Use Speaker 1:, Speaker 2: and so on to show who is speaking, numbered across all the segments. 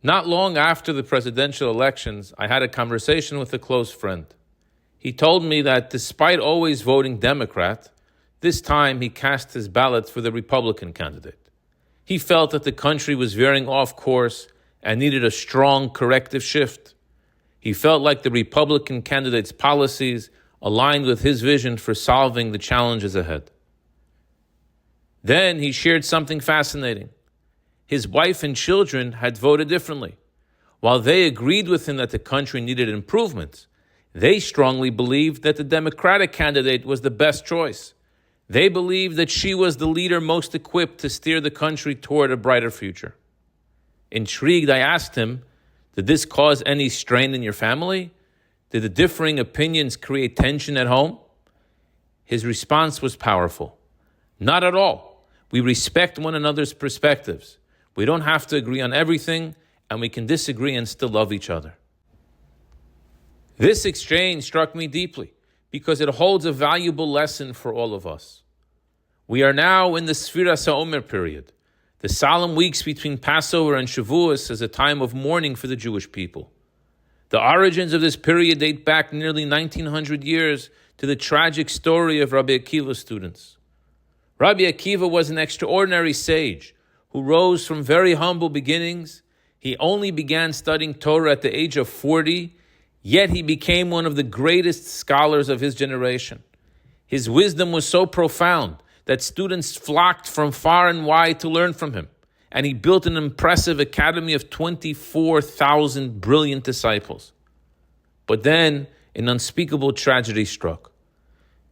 Speaker 1: Not long after the presidential elections, I had a conversation with a close friend. He told me that despite always voting Democrat, this time he cast his ballot for the Republican candidate. He felt that the country was veering off course and needed a strong corrective shift. He felt like the Republican candidate's policies aligned with his vision for solving the challenges ahead. Then he shared something fascinating. His wife and children had voted differently. While they agreed with him that the country needed improvements, they strongly believed that the Democratic candidate was the best choice. They believed that she was the leader most equipped to steer the country toward a brighter future. Intrigued, I asked him, did this cause any strain in your family? Did the differing opinions create tension at home? His response was powerful. Not at all. We respect one another's perspectives. We don't have to agree on everything, and we can disagree and still love each other. This exchange struck me deeply because it holds a valuable lesson for all of us. We are now in the Sfiras HaOmer period. The solemn weeks between Passover and Shavuos is a time of mourning for the Jewish people. The origins of this period date back nearly 1900 years to the tragic story of Rabbi Akiva's students. Rabbi Akiva was an extraordinary sage who rose from very humble beginnings. He only began studying Torah at the age of 40, yet he became one of the greatest scholars of his generation. His wisdom was so profound that students flocked from far and wide to learn from him, and he built an impressive academy of 24,000 brilliant disciples. But then an unspeakable tragedy struck.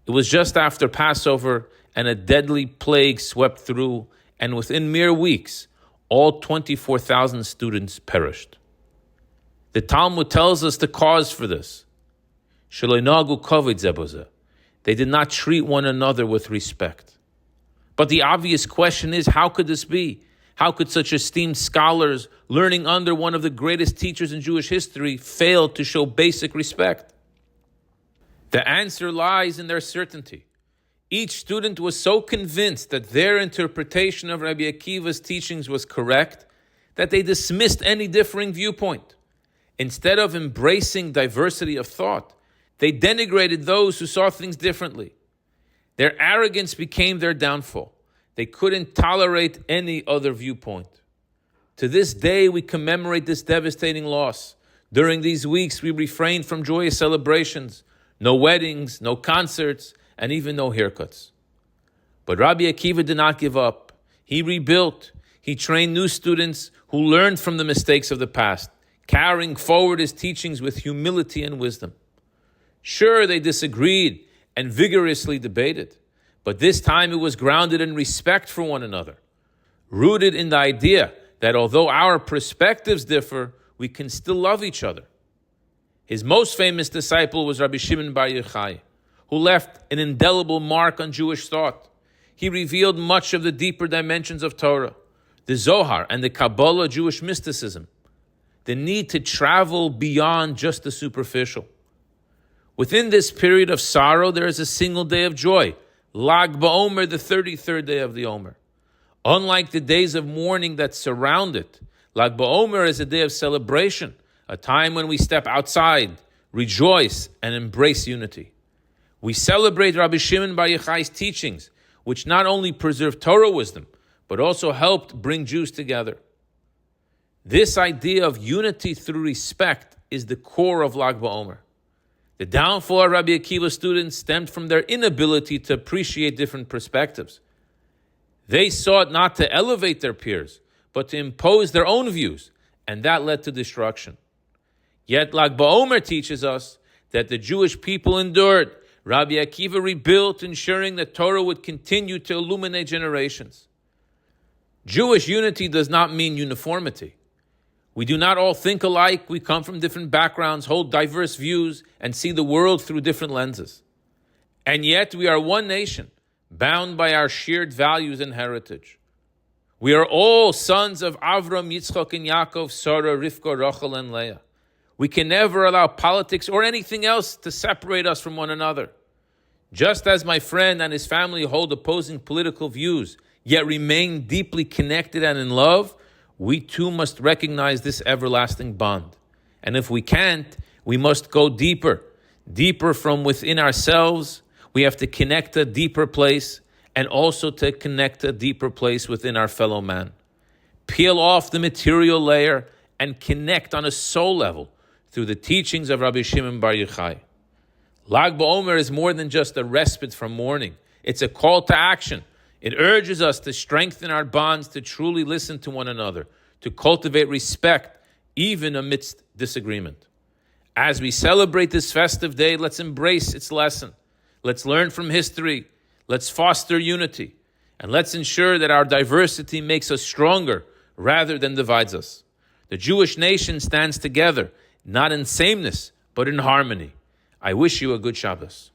Speaker 1: It was just after Passover, and a deadly plague swept through, and within mere weeks, all 24,000 students perished. The Talmud tells us the cause for this. They did not treat one another with respect. But the obvious question is, how could this be? How could such esteemed scholars, learning under one of the greatest teachers in Jewish history, fail to show basic respect? The answer lies in their certainty. Each student was so convinced that their interpretation of Rabbi Akiva's teachings was correct that they dismissed any differing viewpoint. Instead of embracing diversity of thought, they denigrated those who saw things differently. Their arrogance became their downfall. They couldn't tolerate any other viewpoint. To this day, we commemorate this devastating loss. During these weeks, we refrained from joyous celebrations, no weddings, no concerts, and even no haircuts. But Rabbi Akiva did not give up. He rebuilt. He trained new students who learned from the mistakes of the past, carrying forward his teachings with humility and wisdom. Sure, they disagreed and vigorously debated, but this time it was grounded in respect for one another, rooted in the idea that although our perspectives differ, we can still love each other. His most famous disciple was Rabbi Shimon Bar Yochai, who left an indelible mark on Jewish thought. He revealed much of the deeper dimensions of Torah, the Zohar and the Kabbalah Jewish mysticism, the need to travel beyond just the superficial. Within this period of sorrow, there is a single day of joy, Lag BaOmer, the 33rd day of the Omer. Unlike the days of mourning that surround it, Lag BaOmer is a day of celebration, a time when we step outside, rejoice, and embrace unity. We celebrate Rabbi Shimon Bar Yochai's teachings, which not only preserved Torah wisdom, but also helped bring Jews together. This idea of unity through respect is the core of Lag BaOmer. The downfall of Rabbi Akiva's students stemmed from their inability to appreciate different perspectives. They sought not to elevate their peers, but to impose their own views, and that led to destruction. Yet Lag BaOmer teaches us that the Jewish people endured. Rabbi Akiva rebuilt, ensuring that Torah would continue to illuminate generations. Jewish unity does not mean uniformity. We do not all think alike. We come from different backgrounds, hold diverse views, and see the world through different lenses. And yet we are one nation, bound by our shared values and heritage. We are all sons of Avram, Yitzchak, and Yaakov, Sarah, Rivka, Rachel, and Leah. We can never allow politics or anything else to separate us from one another. Just as my friend and his family hold opposing political views, yet remain deeply connected and in love, we too must recognize this everlasting bond. And if we can't, we must go deeper from within ourselves. We have to connect a deeper place, and also to connect a deeper place within our fellow man. Peel off the material layer and connect on a soul level through the teachings of Rabbi Shimon Bar Yochai. Lag BaOmer is more than just a respite from mourning. It's a call to action. It urges us to strengthen our bonds, to truly listen to one another, to cultivate respect, even amidst disagreement. As we celebrate this festive day, let's embrace its lesson. Let's learn from history. Let's foster unity. And let's ensure that our diversity makes us stronger rather than divides us. The Jewish nation stands together, not in sameness, but in harmony. I wish you a good Shabbos.